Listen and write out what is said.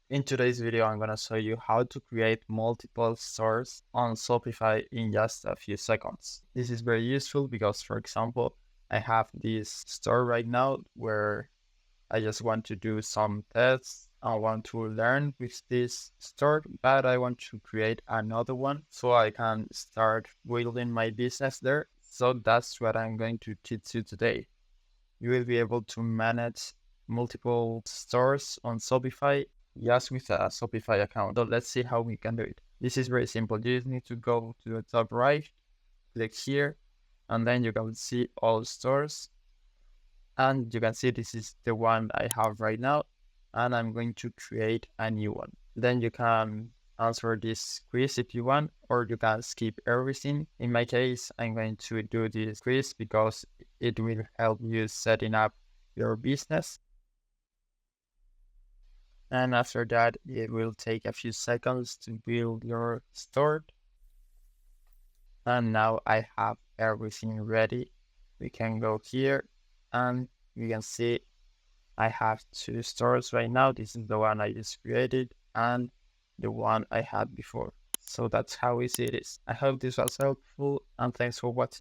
In today's video, I'm going to show you how to create multiple stores on Shopify in just a few seconds. This is very useful because, for example, I have this store right now where I just want to do some tests. I want to learn with this store, but I want to create another one so I can start building my business there. So that's what I'm going to teach you today. You will be able to manage multiple stores on Shopify just with a Shopify account. So let's see how we can do it. This is very simple. You just need to go to the top right, click here, and then you can see all stores. And you can see this is the one I have right now, and I'm going to create a new one. Then you can answer this quiz if you want, or you can skip everything. In my case, I'm going to do this quiz because it will help you setting up your business. And after that, it will take a few seconds to build your store. And now I have everything ready. We can go here and you can see I have two stores right now. This is the one I just created and the one I had before. So that's how easy it is. I hope this was helpful and thanks for watching.